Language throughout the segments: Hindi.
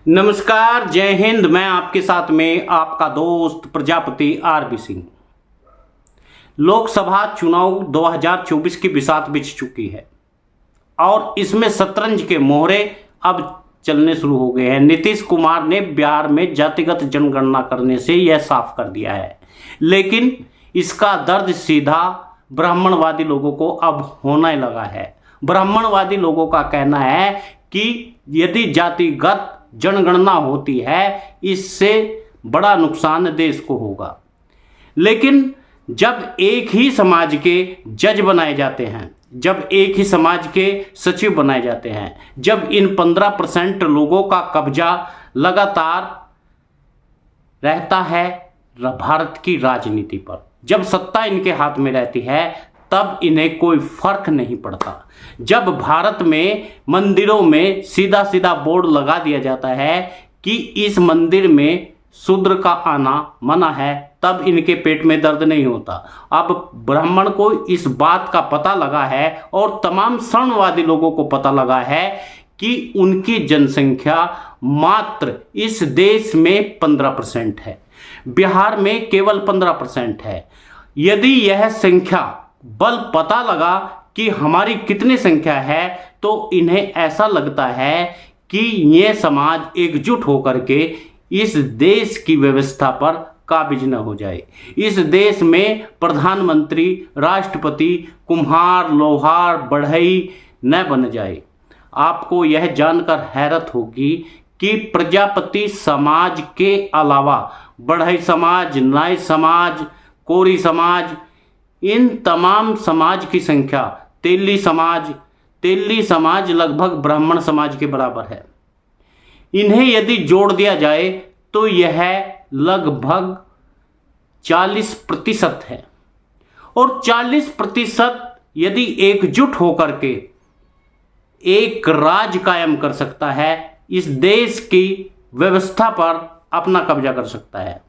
नमस्कार, जय हिंद। मैं आपके साथ में आपका दोस्त प्रजापति आरबी सिंह। लोकसभा चुनाव 2024 की बिसात बिछ चुकी है और इसमें शतरंज के मोहरे अब चलने शुरू हो गए हैं। नीतीश कुमार ने बिहार में जातिगत जनगणना करने से यह साफ कर दिया है, लेकिन इसका दर्द सीधा ब्राह्मणवादी लोगों को अब होने लगा है। ब्राह्मणवादी लोगों का कहना है कि यदि जातिगत जनगणना होती है, इससे बड़ा नुकसान देश को होगा। लेकिन जब एक ही समाज के जज बनाए जाते हैं, जब एक ही समाज के सचिव बनाए जाते हैं, जब इन 15% लोगों का कब्जा लगातार रहता है भारत की राजनीति पर, जब सत्ता इनके हाथ में रहती है, तब इन्हें कोई फर्क नहीं पड़ता। जब भारत में मंदिरों में सीधा सीधा बोर्ड लगा दिया जाता है कि इस मंदिर में शूद्र का आना मना है, तब इनके पेट में दर्द नहीं होता। अब ब्राह्मण को इस बात का पता लगा है और तमाम शरणवादी लोगों को पता लगा है कि उनकी जनसंख्या मात्र इस देश में 15% है, बिहार में केवल 15% है। यदि यह संख्या बल पता लगा कि हमारी कितनी संख्या है, तो इन्हें ऐसा लगता है कि ये समाज एकजुट होकर के इस देश की व्यवस्था पर काबिज न हो जाए। इस देश में प्रधानमंत्री, राष्ट्रपति, कुम्हार, लोहार, बढ़ई न बन जाए। आपको यह जानकर हैरत होगी कि प्रजापति समाज के अलावा बढ़ई समाज, नाई समाज, कोरी समाज, इन तमाम समाज की संख्या, तेली समाज लगभग ब्राह्मण समाज के बराबर है। इन्हें यदि जोड़ दिया जाए तो यह लगभग 40% है, और 40% यदि एकजुट होकर के एक राज कायम कर सकता है, इस देश की व्यवस्था पर अपना कब्जा कर सकता है।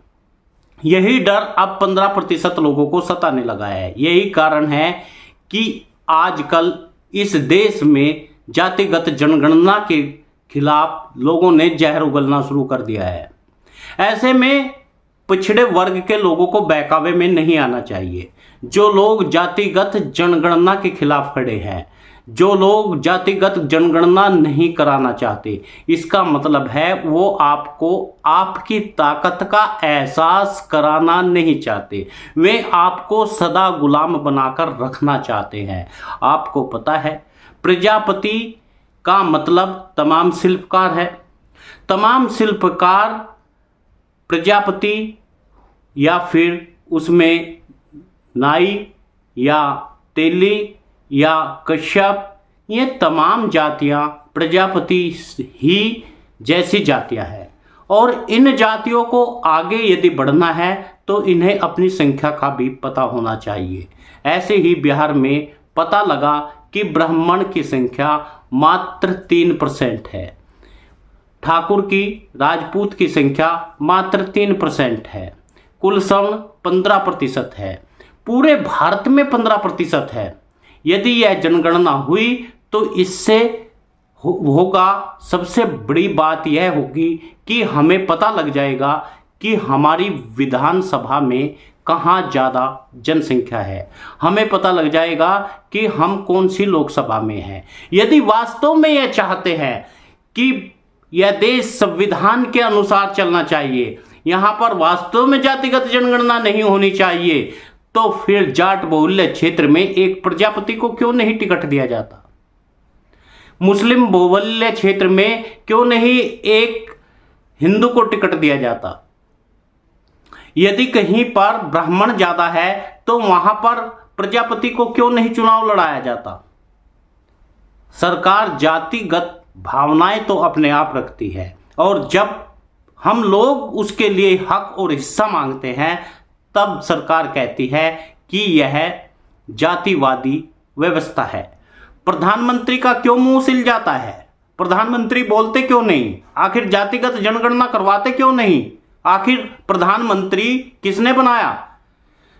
यही डर अब 15% लोगों को सताने लगा है। यही कारण है कि आजकल इस देश में जातिगत जनगणना के खिलाफ लोगों ने जहर उगलना शुरू कर दिया है। ऐसे में पिछड़े वर्ग के लोगों को बहकावे में नहीं आना चाहिए। जो लोग जातिगत जनगणना के खिलाफ खड़े हैं, जो लोग जातिगत जनगणना नहीं कराना चाहते, इसका मतलब है वो आपको आपकी ताकत का एहसास कराना नहीं चाहते। वे आपको सदा गुलाम बनाकर रखना चाहते हैं। आपको पता है, प्रजापति का मतलब तमाम शिल्पकार है। तमाम शिल्पकार प्रजापति या फिर उसमें नाई या तेली या कश्यप, ये तमाम जातियां प्रजापति ही जैसी जातियां हैं, और इन जातियों को आगे यदि बढ़ना है तो इन्हें अपनी संख्या का भी पता होना चाहिए। ऐसे ही बिहार में पता लगा कि ब्राह्मण की संख्या मात्र 3% है, ठाकुर की, राजपूत की संख्या मात्र 3% है, कुल सवर्ण 15% है, पूरे भारत में 15% है। यदि यह जनगणना हुई तो इससे होगा, सबसे बड़ी बात यह होगी कि हमें पता लग जाएगा कि हमारी विधानसभा में कहाँ ज़्यादा जनसंख्या है। हमें पता लग जाएगा कि हम कौन सी लोकसभा में हैं। यदि वास्तव में यह चाहते हैं कि यह देश संविधान के अनुसार चलना चाहिए, यहाँ पर वास्तव में जातिगत जनगणना नहीं होनी चाहिए, तो फिर जाट बहुल्य क्षेत्र में एक प्रजापति को क्यों नहीं टिकट दिया जाता? मुस्लिम बहुल्य क्षेत्र में क्यों नहीं एक हिंदू को टिकट दिया जाता? यदि कहीं पर ब्राह्मण ज्यादा है तो वहां पर प्रजापति को क्यों नहीं चुनाव लड़ाया जाता? सरकार जातिगत भावनाएं तो अपने आप रखती है, और जब हम लोग उसके लिए हक और हिस्सा मांगते हैं, तब सरकार कहती है कि यह जातिवादी व्यवस्था है। प्रधानमंत्री का क्यों मुंह सिल जाता है? प्रधानमंत्री बोलते क्यों नहीं? आखिर जातिगत जनगणना करवाते क्यों नहीं? आखिर प्रधानमंत्री किसने बनाया?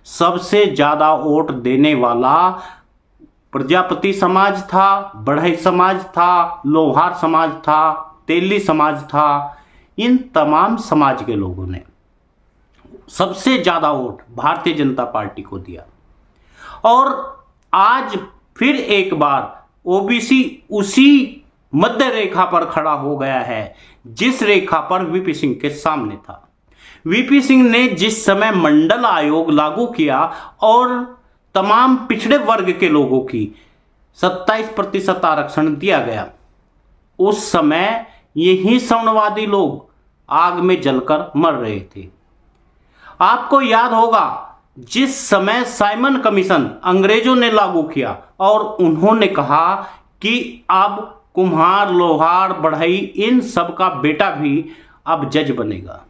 सबसे ज्यादा वोट देने वाला प्रजापति समाज था, बढ़ई समाज था, लोहार समाज था, तेली समाज था। इन तमाम समाज के लोगों ने सबसे ज़्यादा वोट भारतीय जनता पार्टी को दिया। और आज फिर एक बार ओबीसी उसी मध्य रेखा पर खड़ा हो गया है जिस रेखा पर वीपी सिंह के सामने था। वीपी सिंह ने जिस समय मंडल आयोग लागू किया और तमाम पिछड़े वर्ग के लोगों की 27% आरक्षण दिया गया, उस समय यही सवर्णवादी लोग आग में जलकर मर रहे थे। आपको याद होगा जिस समय साइमन कमीशन अंग्रेजों ने लागू किया और उन्होंने कहा कि अब कुम्हार, लोहार, बढ़ई इन सब का बेटा भी अब जज बनेगा,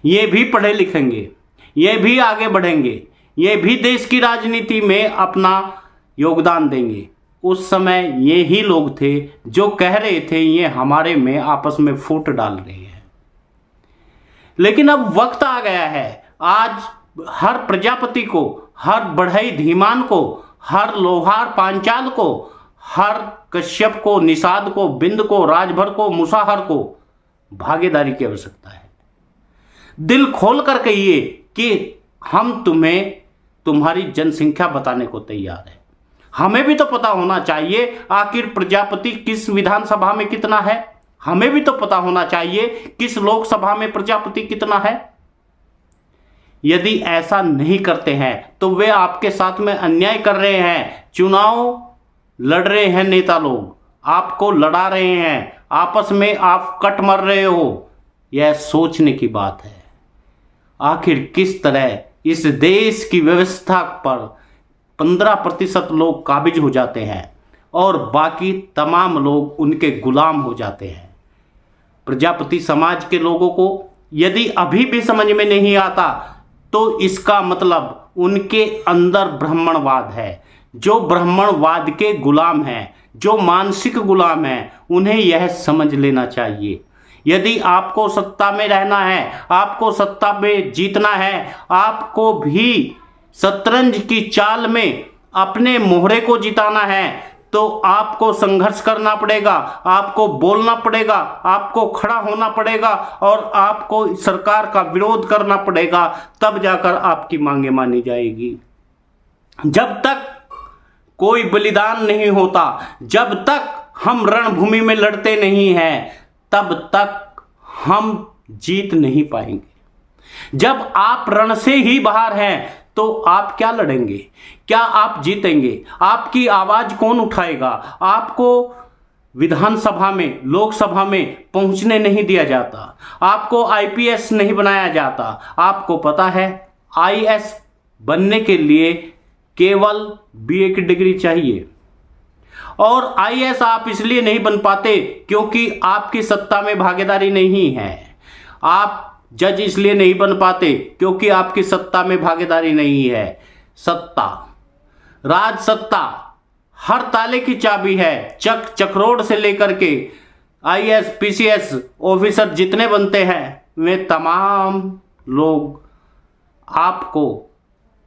ये भी पढ़े लिखेंगे, ये भी आगे बढ़ेंगे, ये भी देश की राजनीति में अपना योगदान देंगे। उस समय ये ही लोग थे जो कह रहे थे ये हमारे में आपस में फूट डाल रहे हैं। लेकिन अब वक्त आ गया है, आज हर प्रजापति को, हर बढ़ई धीमान को, हर लोहार पांचाल को, हर कश्यप को, निषाद को, बिंद को, राजभर को, मुसाहर को भागीदारी की आवश्यकता है। दिल खोल कर कहिए कि हम तुम्हें तुम्हारी जनसंख्या बताने को तैयार है। हमें भी तो पता होना चाहिए आखिर प्रजापति किस विधानसभा में कितना है, हमें भी तो पता होना चाहिए किस लोकसभा में प्रजापति कितना है। यदि ऐसा नहीं करते हैं तो वे आपके साथ में अन्याय कर रहे हैं। चुनाव लड़ रहे हैं नेता लोग, आपको लड़ा रहे हैं, आपस में आप कट मर रहे हो। यह सोचने की बात है आखिर किस तरह इस देश की व्यवस्था पर 15% लोग काबिज हो जाते हैं और बाकी तमाम लोग उनके गुलाम हो जाते हैं। प्रजापति समाज के लोगों को यदि अभी भी समझ में नहीं आता तो इसका मतलब उनके अंदर ब्राह्मणवाद है। जो ब्राह्मणवाद के गुलाम हैं, जो मानसिक गुलाम हैं, उन्हें यह समझ लेना चाहिए यदि आपको सत्ता में रहना है, आपको सत्ता में जीतना है, आपको भी शतरंज की चाल में अपने मोहरे को जिताना है तो आपको संघर्ष करना पड़ेगा, आपको बोलना पड़ेगा, आपको खड़ा होना पड़ेगा और आपको सरकार का विरोध करना पड़ेगा, तब जाकर आपकी मांगे मानी जाएगी। जब तक कोई बलिदान नहीं होता, जब तक हम रणभूमि में लड़ते नहीं हैं, तब तक हम जीत नहीं पाएंगे। जब आप रण से ही बाहर हैं तो आप क्या लड़ेंगे, क्या आप जीतेंगे? आपकी आवाज कौन उठाएगा? आपको विधानसभा में, लोकसभा में पहुंचने नहीं दिया जाता, आपको आईपीएस नहीं बनाया जाता। आपको पता है आईएएस बनने के लिए केवल बीए की डिग्री चाहिए और आईएएस आप इसलिए नहीं बन पाते क्योंकि आपकी सत्ता में भागीदारी नहीं है। आप जज इसलिए नहीं बन पाते क्योंकि आपकी सत्ता में भागीदारी नहीं है। सत्ता, राज सत्ता हर ताले की चाबी है। चक चक्रोड से लेकर के आईएएस पीसीएस ऑफिसर जितने बनते हैं वे तमाम लोग आपको,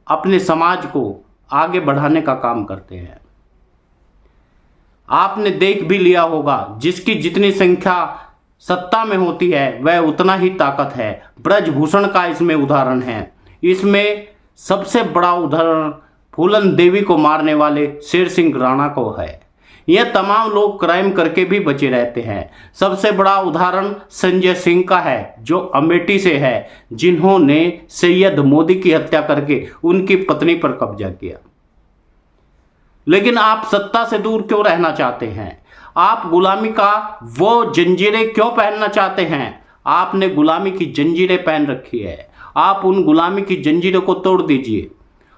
अपने समाज को आगे बढ़ाने का काम करते हैं। आपने देख भी लिया होगा जिसकी जितनी संख्या सत्ता में होती है वह उतना ही ताकत है। ब्रजभूषण का इसमें उदाहरण है। इसमें सबसे बड़ा उदाहरण फूलन देवी को मारने वाले शेर सिंह राणा को है। यह तमाम लोग क्राइम करके भी बचे रहते हैं। सबसे बड़ा उदाहरण संजय सिंह का है जो अमेठी से है, जिन्होंने सैयद मोदी की हत्या करके उनकी पत्नी पर कब्जा किया। लेकिन आप सत्ता से दूर क्यों रहना चाहते हैं? आप गुलामी का वो जंजीरें क्यों पहनना चाहते हैं? आपने गुलामी की जंजीरें पहन रखी है, आप उन गुलामी की जंजीरों को तोड़ दीजिए।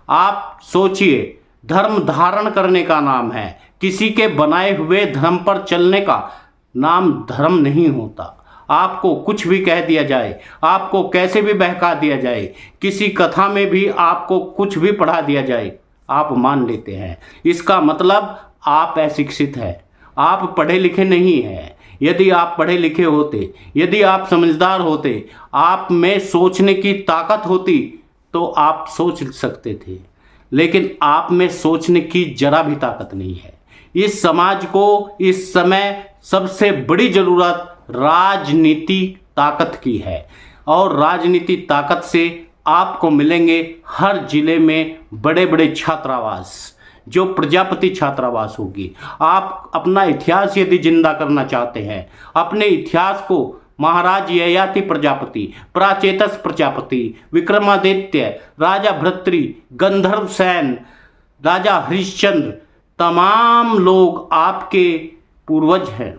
आप सोचिए, धर्म धारण करने का नाम है, किसी के बनाए हुए धर्म पर चलने का नाम धर्म नहीं होता। आपको कुछ भी कह दिया जाए, आपको कैसे भी बहका दिया जाए, किसी कथा में भी आपको कुछ भी पढ़ा दिया जाए, आप मान लेते हैं। इसका मतलब आप अशिक्षित हैं, आप पढ़े लिखे नहीं हैं। यदि आप पढ़े लिखे होते, यदि आप समझदार होते, आप में सोचने की ताकत होती तो आप सोच सकते थे, लेकिन आप में सोचने की जरा भी ताकत नहीं है। इस समाज को इस समय सबसे बड़ी जरूरत राजनीति ताकत की है और राजनीति ताकत से आपको मिलेंगे हर जिले में बड़े बड़े छात्रावास, जो प्रजापति छात्रावास होगी। आप अपना इतिहास यदि जिंदा करना चाहते हैं, अपने इतिहास को महाराज ययाति प्रजापति, प्राचेतस प्रजापति, विक्रमादित्य, राजा भर्तृ, गंधर्व सेन, राजा हरिश्चंद्र, तमाम लोग आपके पूर्वज हैं,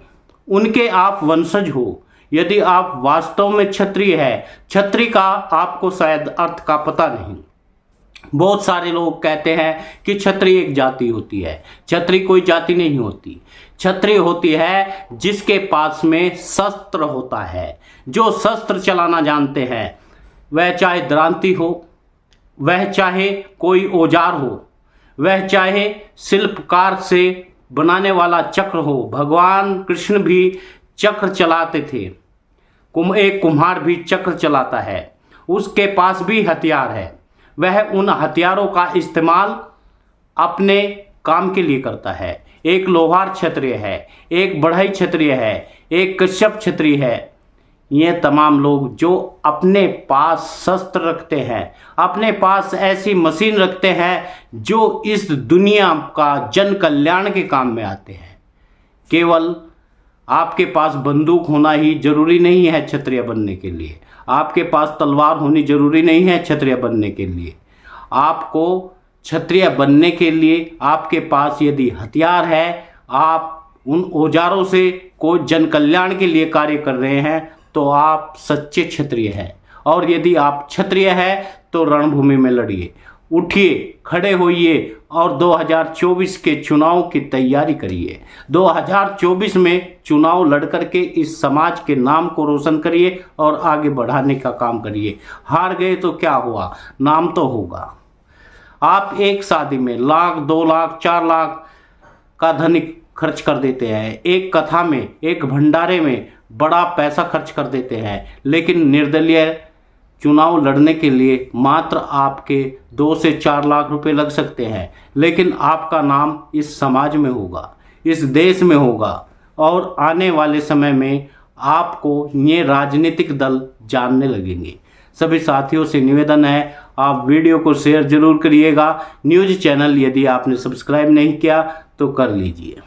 उनके आप वंशज हो। यदि आप वास्तव में क्षत्रिय है, क्षत्रिय का आपको शायद अर्थ का पता नहीं। बहुत सारे लोग कहते हैं कि क्षत्रिय एक जाति होती है। क्षत्रिय कोई जाति नहीं होती। क्षत्रिय होती है जिसके पास में शस्त्र होता है, जो शस्त्र चलाना जानते हैं, वह चाहे द्रांति हो, वह चाहे कोई औजार हो, वह चाहे शिल्पकार से बनाने वाला चक्र हो। भगवान कृष्ण भी चक्र चलाते थे, एक कुम्हार भी चक्र चलाता है, उसके पास भी हथियार है, वह उन हथियारों का इस्तेमाल अपने काम के लिए करता है। एक लोहार क्षत्रिय है, एक बढ़ई क्षत्रिय है, एक कश्यप क्षत्रिय है। ये तमाम लोग जो अपने पास शस्त्र रखते हैं, अपने पास ऐसी मशीन रखते हैं जो इस दुनिया का जन कल्याण के काम में आते हैं। केवल आपके पास बंदूक होना ही जरूरी नहीं है क्षत्रिय बनने के लिए, आपके पास तलवार होनी जरूरी नहीं है क्षत्रिय बनने के लिए। आपको क्षत्रिय बनने के लिए आपके पास यदि हथियार है, आप उन औजारों से कोई जन कल्याण के लिए कार्य कर रहे हैं, तो आप सच्चे क्षत्रिय हैं। और यदि आप क्षत्रिय हैं तो रणभूमि में लड़िए, उठिए, खड़े होइए और 2024 के चुनाव की तैयारी करिए। 2024 में चुनाव लड़कर के इस समाज के नाम को रोशन करिए और आगे बढ़ाने का काम करिए। हार गए तो क्या हुआ, नाम तो होगा। आप एक शादी में लाख, 2 लाख, 4 लाख का धन खर्च कर देते हैं, एक कथा में, एक भंडारे में बड़ा पैसा खर्च कर देते हैं, लेकिन निर्दलीय चुनाव लड़ने के लिए मात्र आपके 2 से 4 लाख रुपए लग सकते हैं, लेकिन आपका नाम इस समाज में होगा, इस देश में होगा और आने वाले समय में आपको ये राजनीतिक दल जानने लगेंगे। सभी साथियों से निवेदन है, आप वीडियो को शेयर जरूर करिएगा। न्यूज़ चैनल यदि आपने सब्सक्राइब नहीं किया तो कर लीजिए।